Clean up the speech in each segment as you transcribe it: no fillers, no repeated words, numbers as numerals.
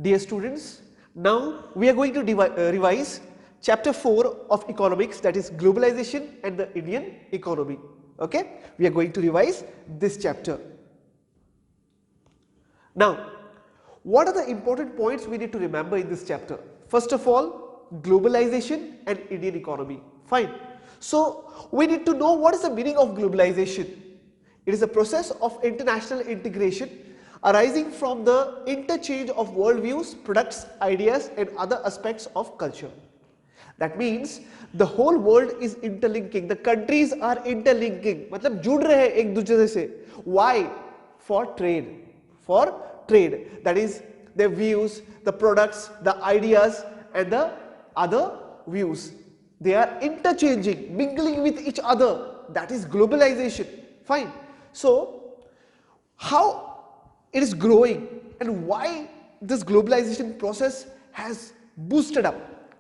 Dear students, now we are going to revise chapter 4 of economics, that is globalization and the Indian economy. Okay, we are going to revise this chapter. Now, what are the important points we need to remember in this chapter? First of all, globalization and Indian economy. Fine. So, we need to know what is the meaning of globalization. It is a process of international integration arising from the interchange of worldviews, products, ideas and other aspects of culture. That means the whole world is interlinking, the countries are interlinking, मतलब जुड़ रहे हैं एक दूसरे से. Why? For trade. For trade. That is their views, the products, the ideas and the other views. They are interchanging, mingling with each other. That is globalization. Fine. So, how it is growing and why this globalization process has boosted up?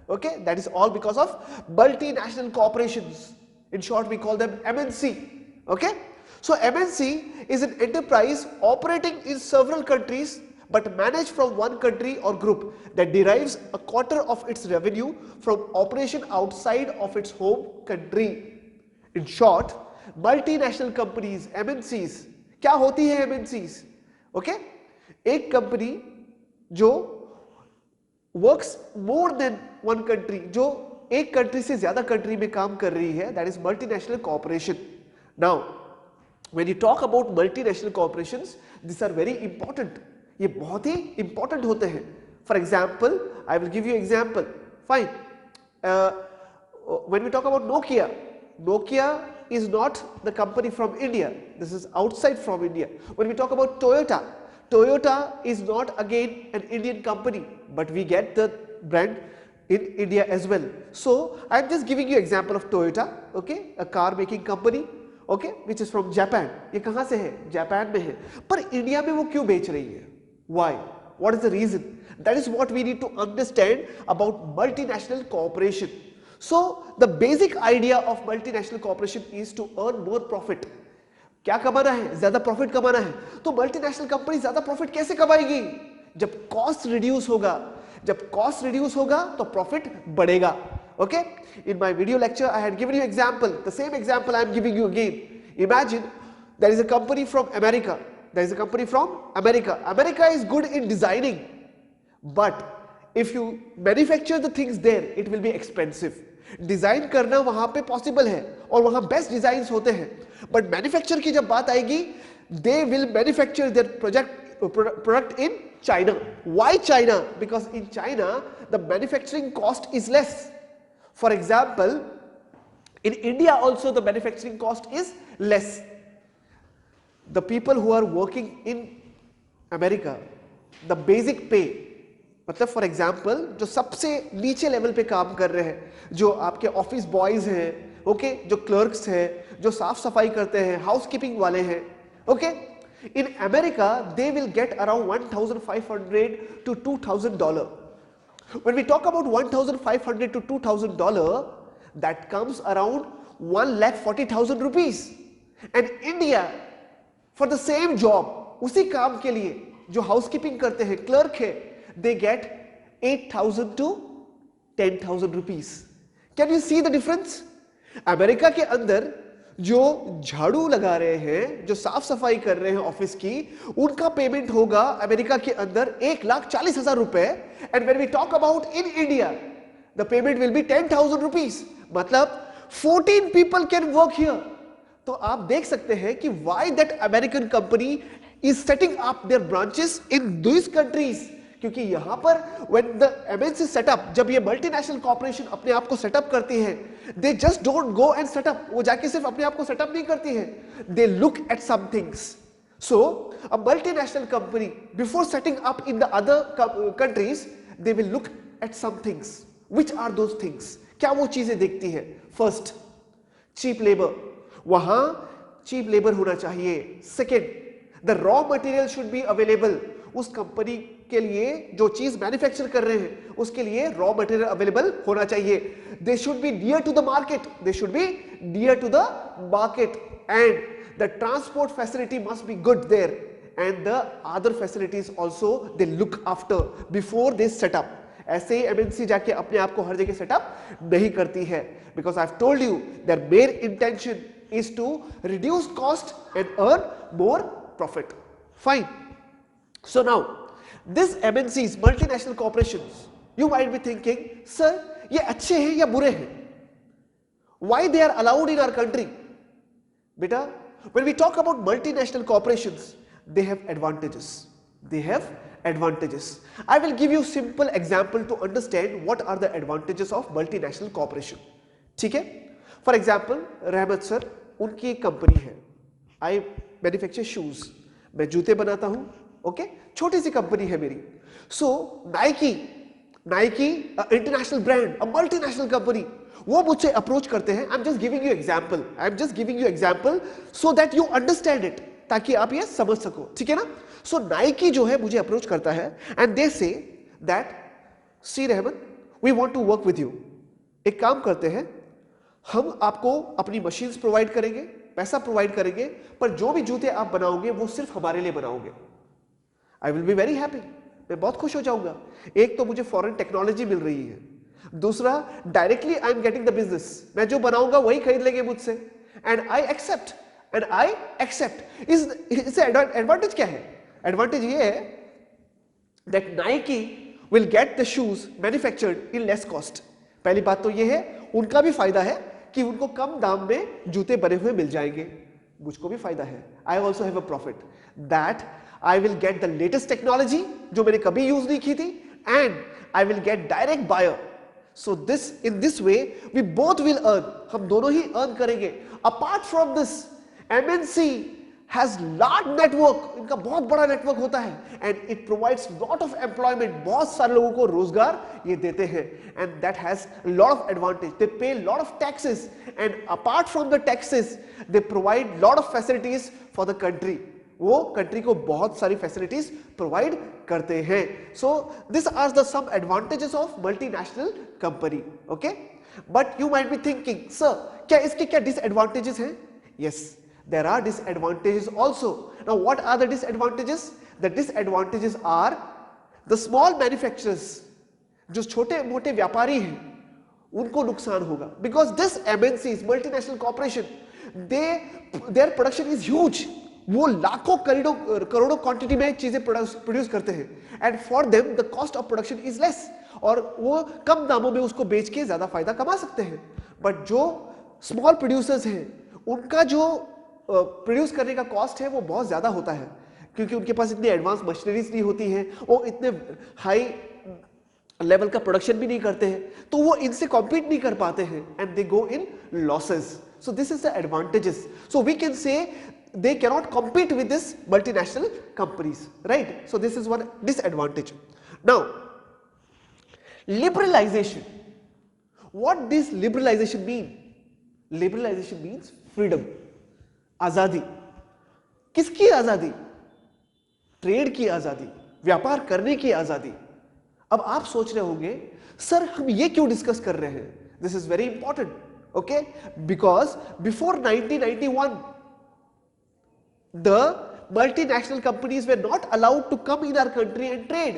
Okay, that is all because of multinational corporations. In short, we call them MNC. Okay, so MNC is an enterprise operating in several countries but managed from one country or group that derives a quarter of its revenue from operation outside of its home country. In short, multinational companies, MNCs, क्या होती है MNCs? Okay, एक company जो works more than one country, जो एक country से ज़्यादा country में काम कर रही है, that is multinational corporation. Now, when you talk about multinational corporations, these are very important. ये बहुत ही important होते हैं. For example, I will give you example. Fine. When we talk about Nokia, Nokia is not the company from India. This is outside from India. When we talk about Toyota, Toyota is not again an Indian company, but we get the brand in India as well. So I am just giving you example of Toyota, okay, a car making company, okay, which is from Japan. ये कहाँ से है? Japan में है. पर India में वो क्यों बेच रही है? Why? What is the reason? That is what we need to understand about multinational corporation. So the basic idea of multinational corporation is to earn more profit. क्या कमाना है? ज्यादा प्रॉफिट कमाना है. तो मल्टीनेशनल कंपनी ज्यादा प्रॉफिट कैसे कमाएगी? जब कॉस्ट रिड्यूस होगा. जब कॉस्ट रिड्यूस होगा तो प्रॉफिट बढ़ेगा. Okay, in my video lecture I had given you example, the same example I am giving you again. Imagine there is a company from America. There is a company from America. America is good in designing, but if you manufacture the things there it will be expensive. Design करना वहां पे possible है और वहां best designs होते हैं, but manufacture की जब बात आएगी, they will manufacture their product in China. Why China? Because in China the manufacturing cost is less. For example, in India also the manufacturing cost is less. The people who are working in America, the basic pay, मतलब for example जो सबसे नीचे level पे काम कर रहे हैं, जो आपके ऑफिस बॉयज हैं, ओके, जो क्लर्क्स हैं, जो साफ सफाई करते हैं, हाउसकीपिंग वाले हैं, okay, in America they will get around $1,500 to $2,000. When we talk about $1,500 to $2,000, that comes around 1,40,000 rupees. And India, for the same job, उसी काम के लिए जो हाउसकीपिंग करते हैं, क्लर्क है, they get 8,000 to 10,000 rupees. Can you see the difference? America के अंदर जो झाड़ू लगा रहे हैं, जो साफ सफाई कर रहे हैं ऑफिस की, उनका पेमेंट होगा अमेरिका के अंदर 1,40,000 रुपए. And when we talk about in India, the payment will be 10,000 rupees. मतलब 14 पीपल कैन वर्क हियर. तो आप देख सकते हैं कि why that American company is setting up their branches in these countries. क्योंकि यहां पर when the MNC सेटअप, जब ये मल्टीनेशनल कॉर्पोरेशन अपने आप को सेटअप करती है, they just don't go and set up. वो जाके सिर्फ अपने आप को सेटअप नहीं करती है, they look at some things. So a multinational company before setting up in the other countries, they will look at some things. Which are those things? क्या वो चीजें देखती है? First, cheap labor. वहां cheap labor होना चाहिए. Second, the raw material should be available. उस company के लिए जो चीज मैन्युफैक्चर कर रहे हैं, उसके लिए रॉ मटेरियल अवेलेबल होना चाहिए. They should be near to the market. They should be near to the market. And the transport facility must be good there. and the other facilities also they look after before they set up. ऐसे ही MNC जाके अपने आप को हर जगह setup नहीं करती है, because I've told you their main intention is to reduce cost and earn more profit. Fine. So now this MNCs, multinational corporations, you might be thinking, sir, ये अच्छे हैं या बुरे हैं? Why they are allowed in our country? Beta, when we talk about multinational corporations, they have advantages. They have advantages. I will give you simple example to understand what are the advantages of multinational corporation. ठीक है? For example, रहमत sir, उनकी एक company है. I manufacture shoes. मैं जूते बनाता हूँ. Okay? छोटी सी कंपनी है मेरी. So Nike, international brand, a multinational company, वो मुझसे अप्रोच करते हैं. I am just giving you example so that you understand it, ताकि आप ये समझ सको. ठीक है ना? सो नाइकी जो है मुझे अप्रोच करता है एंड दे से that see Rahmat, we want to work with you. एक काम करते हैं, हम आपको अपनी मशीन्स प्रोवाइड करेंगे, पैसा प्रोवाइड करेंगे, पर जो भी जूते आप बनाओगे वो सिर्फ हमारे लिए बनाओगे. I will be very happy. मैं बहुत खुश हो जाऊंगा. एक तो मुझे फॉरेन टेक्नोलॉजी मिल रही है, दूसरा directly I am getting the business. मैं जो बनाऊंगा वही खरीद लेंगे मुझसे. And I accept. इससे एडवांटेज क्या है? एडवांटेज ये है that Nike will get the shoes manufactured in less cost. पहली बात तो ये है, उनका भी फायदा है कि उनको कम दाम में जूते बने हुए मिल जाएंगे. मुझको भी फायदा है. I also have a profit that I will get the latest technology जो मैंने कभी यूज नहीं की थी, and I will get direct buyer. So in this way we both will earn. हम दोनों ही earn करेंगे. Apart from this, MNC has large network. इनका बहुत बड़ा नेटवर्क होता है and it provides lot of employment. बहुत सारे लोगों को रोजगार ये देते हैं and that has lot of advantage. They pay lot of taxes and apart from the taxes they provide lot of facilities for the country. वो कंट्री को बहुत सारी फैसिलिटीज प्रोवाइड करते हैं. So this are the some advantages of multinational company. Okay, but you might be thinking, sir क्या इसके क्या disadvantages हैं? Yes, there are disadvantages also. Now what are the disadvantages? The disadvantages are the small manufacturers. जो छोटे मोटे व्यापारी हैं उनको नुकसान होगा, because this MNCs, multinational corporation, their production is huge. वो लाखों करोड़ों क्वांटिटी में चीजें प्रोड्यूस करते हैं and for them the cost of production is less. और वो कम दामों में उसको बेच के ज्यादा फायदा कमा सकते हैं. बट जो स्मॉल प्रोड्यूसर्स हैं उनका जो प्रोड्यूस करने का कॉस्ट है वो बहुत ज्यादा होता है, क्योंकि उनके पास इतनी एडवांस मशीनरीज नहीं होती है, वो इतने हाई लेवल का प्रोडक्शन भी नहीं करते हैं, तो वो इनसे कॉम्पीट नहीं कर पाते हैं and they go in losses. So this is the advantages. So we can say they cannot compete with this multinational companies, right? So this is one disadvantage. Now liberalization, what does liberalization mean? Liberalization means freedom, आजादी. किसकी आजादी? Trade की आजादी, व्यापार करने की आजादी. अब आप सोच रहे होंगे, सर हम ये क्यों डिस्कस कर रहे हैं? This is very important. Okay, because before 1991 the multinational companies were not allowed to come in our country and trade.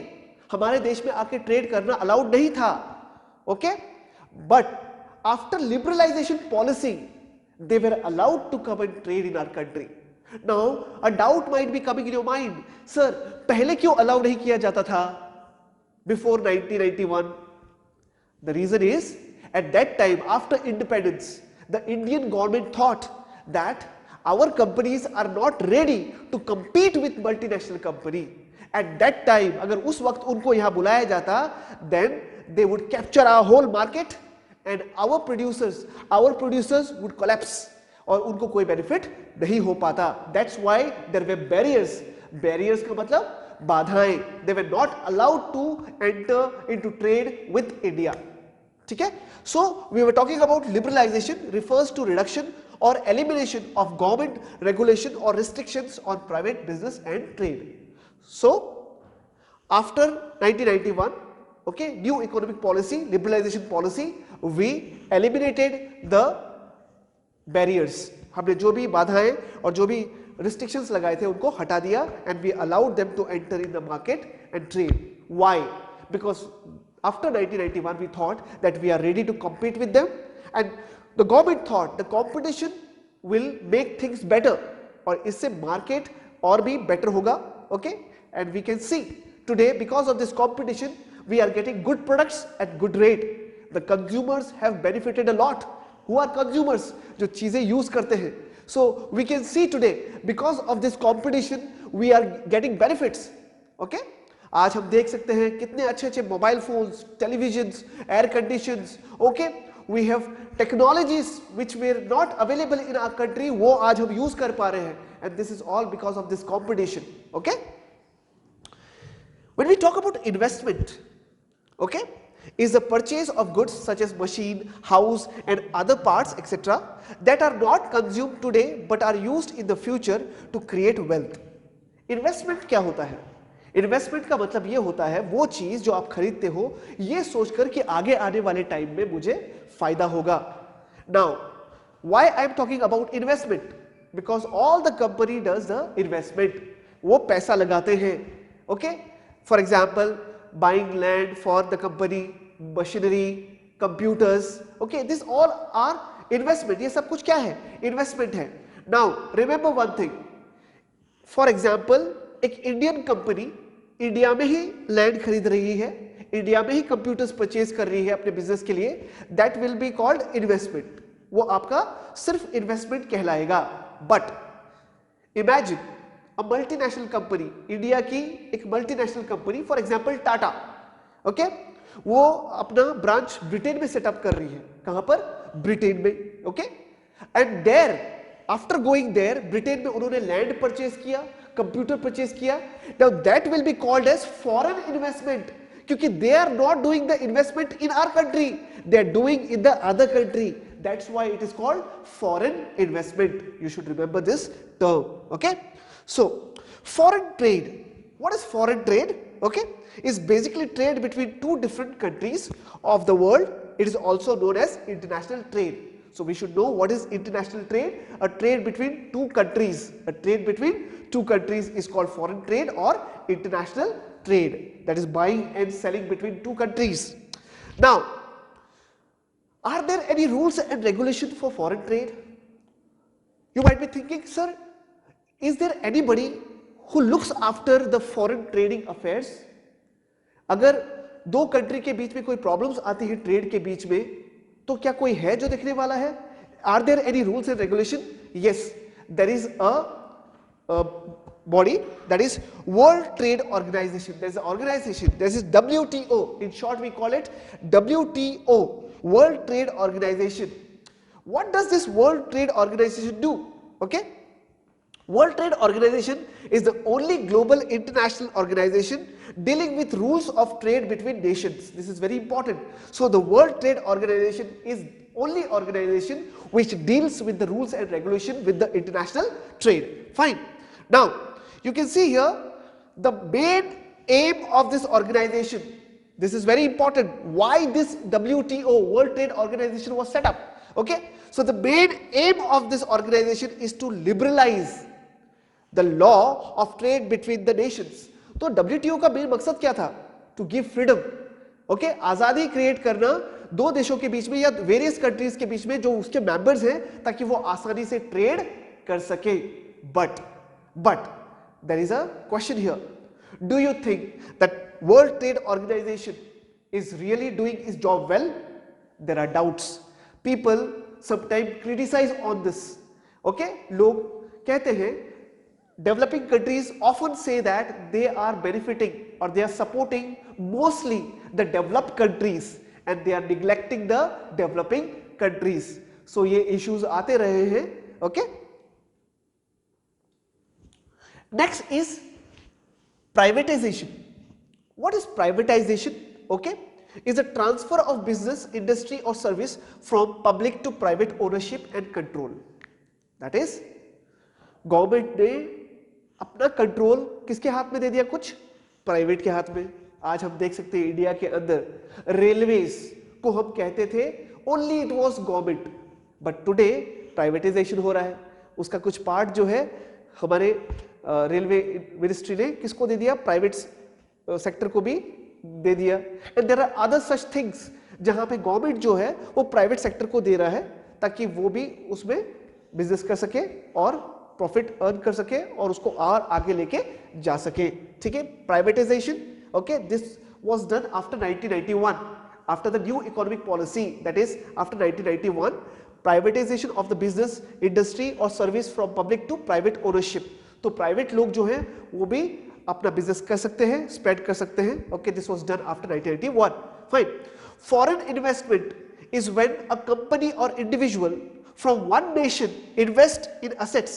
हमारे देश में आके ट्रेड करना अलाउड नहीं था. Okay, but after liberalization policy they were allowed to come and trade in our country. Now a doubt might be coming in your mind, sir पहले क्यों allow नहीं किया जाता था before 1991? The reason is at that time, after independence, the Indian government thought that our companies are not ready to compete with multinational company. At that time, अगर उस वक्त उनको यहाँ बुलाया जाता, then they would capture our whole market and our producers would collapse और उनको कोई benefit नहीं हो पाता. That's why there were barriers. Barriers का मतलब बाधाएं. They were not allowed to enter into trade with India. ठीक है? So we were talking about liberalization refers to reduction or elimination of government regulation or restrictions on private business and trade. So after 1991, okay, new economic policy, liberalization policy, we eliminated the barriers. हमने जो भी बाधाएं और जो भी restrictions लगाए थे उनको हटा दिया and we allowed them to enter in the market and trade. Why? Because after 1991 we thought that we are ready to compete with them and the government thought the competition will make things better और इससे market और भी better होगा. okay, and we can see today because of this competition we are getting good products at good rate. the consumers have benefited a lot. who are consumers? जो चीजें use करते हैं. so we can see today because of this competition we are getting benefits. okay, आज हम देख सकते हैं कितने अच्छे अच्छे mobile phones, televisions, air conditions. Okay, we have technologies which were not available in our country, वो आज हम यूज कर पा रहे हैं and this is all because of this competition. Okay, when we talk about investment, okay, is the purchase of goods such as machine, house and other parts etc. that are not consumed today but are used in the future to create wealth. Investment क्या होता है? Investment का मतलब ये होता है वो चीज जो आप खरीदते हो ये सोचकर कि आगे आने वाले टाइम में मुझे फायदा होगा. Now why I am talking about investment? Because all the company does the investment. वो पैसा लगाते हैं. Okay, for example buying land for the company, machinery, computers. Okay, this all are investment. ये सब कुछ क्या है? इन्वेस्टमेंट है. Now remember one thing, for example एक इंडियन कंपनी इंडिया में ही लैंड खरीद रही है, इंडिया में ही कंप्यूटर्स परचेज कर रही है अपने बिजनेस के लिए, that will be called investment. वो आपका सिर्फ इन्वेस्टमेंट कहलाएगा. But imagine a multinational company, India की एक multinational company for example Tata. Okay, वो अपना ब्रांच ब्रिटेन में सेटअप कर रही है. कहां पर? ब्रिटेन में. Okay, and thereafter going there Britain में उन्होंने लैंड परचेज किया, कंप्यूटर परचेज किया. Now that will be called as foreign investment, क्योंकि they are not doing the investment in our country, they are doing in the other country. That's why it is called foreign investment. You should remember this term. Okay, so foreign trade, what is foreign trade? Okay, is basically trade between two different countries of the world. It is also known as international trade. So we should know what is international trade. A trade between two countries. A trade between two countries is called foreign trade or international trade. That is buying and selling between two countries. Now, are there any rules and regulations for foreign trade? You might be thinking, sir, is there anybody who looks after the foreign trading affairs? अगर दो country के बीच में कोई problems आती है trade के बीच में, तो क्या कोई है जो देखने वाला है? Are there any rules and regulation? Yes, there is a body, that is World Trade Organization. There is an organization, there is WTO, in short we call it WTO, World Trade Organization. What does this World Trade Organization do? Okay, World Trade Organization is the only global international organization dealing with rules of trade between nations. This is very important. So the World Trade Organization is only organization which deals with the rules and regulation with the international trade. Fine. Now you can see here the main aim of this organization. This is very important. Why this WTO, World Trade Organization, was set up? Okay, so the main aim of this organization is to liberalize the law of trade between the nations. तो WTO का main मकसद क्या था? To give freedom. Okay, आजादी create करना दो देशों के बीच में या वेरियस कंट्रीज के बीच में जो उसके मेंबर्स हैं, ताकि वो आसानी से ट्रेड कर सके. But there is a question here. Do you think that World Trade Organization is really doing its job well? There are doubts. People sometimes criticize on this. Okay, लोग कहते हैं, developing countries often say that they are benefiting or they are supporting mostly the developed countries and they are neglecting the developing countries. So ये issues आते रहे हैं. Okay, next is privatization. What is privatization? Okay, is a transfer of business, industry or service from public to private ownership and control. That is, government ने अपना control किसके हाथ में दे दिया? कुछ प्राइवेट के हाथ में. आज हम देख सकते हैं इंडिया के अंदर रेलवेज को हम कहते थे only it was government, but today privatisation हो रहा है. उसका कुछ पार्ट जो है हमारे रेलवे मिनिस्ट्री ने किसको दे दिया, प्राइवेट सेक्टर को भी दे दिया। And there are other such things जहां पे गवर्नमेंट जो है वो प्राइवेट सेक्टर को दे रहा है ताकि वो भी उसमें बिजनेस कर सके और प्रॉफिट अर्न कर सके और उसको और आगे लेके जा सके, ठीक है। Privatisation, okay, this was done after 1991, after the new economic policy, that is after 1991, privatization of the business industry or service from public to private ownership। तो प्राइवेट लोग जो हैं वो भी अपना बिजनेस कर सकते हैं, स्प्रेड कर सकते हैं, okay, this was done after 1991। Fine. Foreign investment is when a company or individual from one nation invest in assets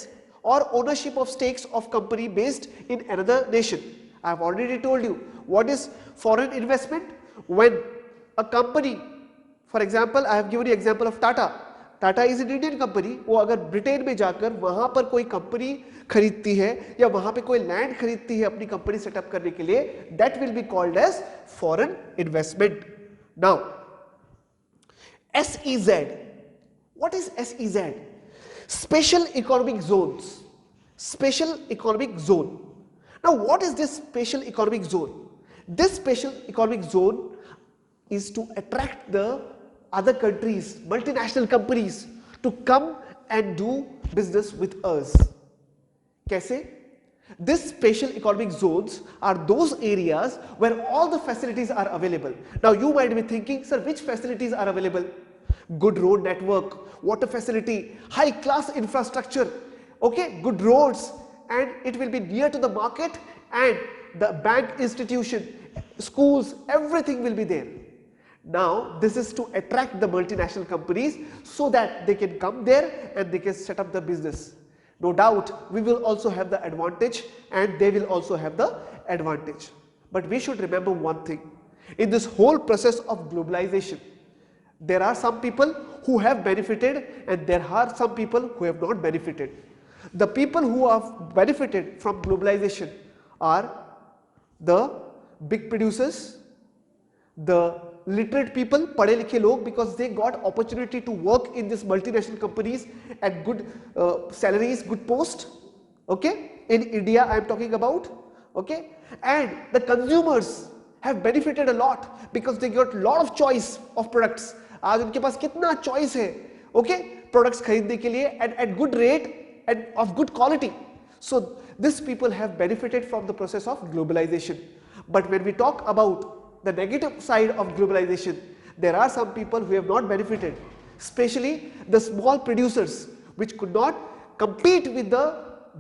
or ownership of stakes of company based in another nation। I have already told you what is foreign investment। When a company, for example, I have given you example of Tata। Tata is an Indian company। वो अगर Britain में जाकर वहां पर कोई company खरीदती है या वहां पे कोई लैंड खरीदती है अपनी कंपनी सेटअप करने के लिए, that will be called as foreign investment। Now SEZ, what is SEZ? Special economic zones, special economic zone। Now what is this special economic zone? This special economic zone is to attract the other countries, multinational companies to come and do business with us। कैसे? These special economic zones are those areas where all the facilities are available। Now you might be thinking, sir, which facilities are available? Good road network, water facility, high class infrastructure, okay, good roads, and it will be near to the market and the bank institution, schools, everything will be there। Now this is to attract the multinational companies so that they can come there and they can set up the business। No doubt we will also have the advantage and they will also have the advantage, but we should remember one thing, in this whole process of globalization there are some people who have benefited and there are some people who have not benefited। The people who have benefited from globalization are the big producers, the literate people, पढ़े लिखे लोग, because they got opportunity to work in these multinational companies at good salaries, good post, okay, in India I am talking about, okay, and the consumers have benefited a lot because they got lot of choice of products। आज उनके पास कितना choice है, okay, products खरीदने के लिए at good rate and of good quality. So this people have benefited from the process of globalization. But when we talk about the negative side of globalization, there are some people who have not benefited, specially the small producers which could not compete with the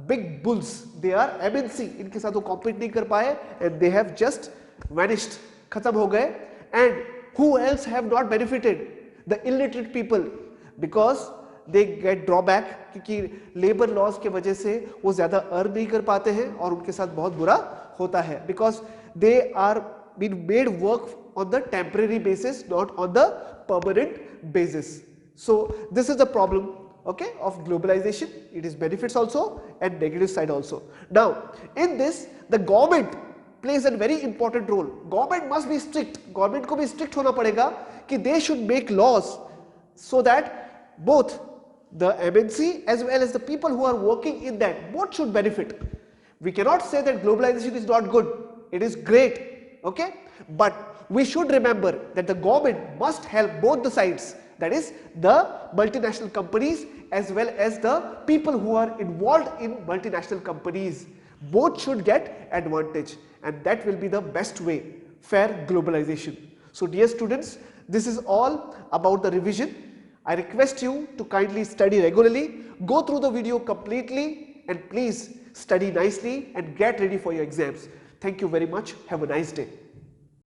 big bulls। they are MNC, इनके साथ वो compete नहीं कर पाए and they have just vanished, खत्म हो गए। and who else have not benefited? The illiterate people, because they get drawback, क्योंकि लेबर लॉज के वजह से वो ज्यादा अर्न नहीं कर पाते हैं और उनके साथ बहुत बुरा होता है, because they are being made work on the temporary basis, not on the permanent basis। So this is the problem, okay, of globalization। it is benefits also and negative side also। Now in this the government plays a very important role। government must be strict, government को भी strict होना पड़ेगा कि they should make laws so that both the MNC as well as the people who are working in that, both should benefit। we cannot say that globalization is not good, it is great, okay, but we should remember that the government must help both the sides, that is the multinational companies as well as the people who are involved in multinational companies, both should get advantage, and that will be the best way, fair globalization। So dear students, this is all about the revision। I request you to kindly study regularly, go through the video completely and please study nicely and get ready for your exams। Thank you very much, have a nice day।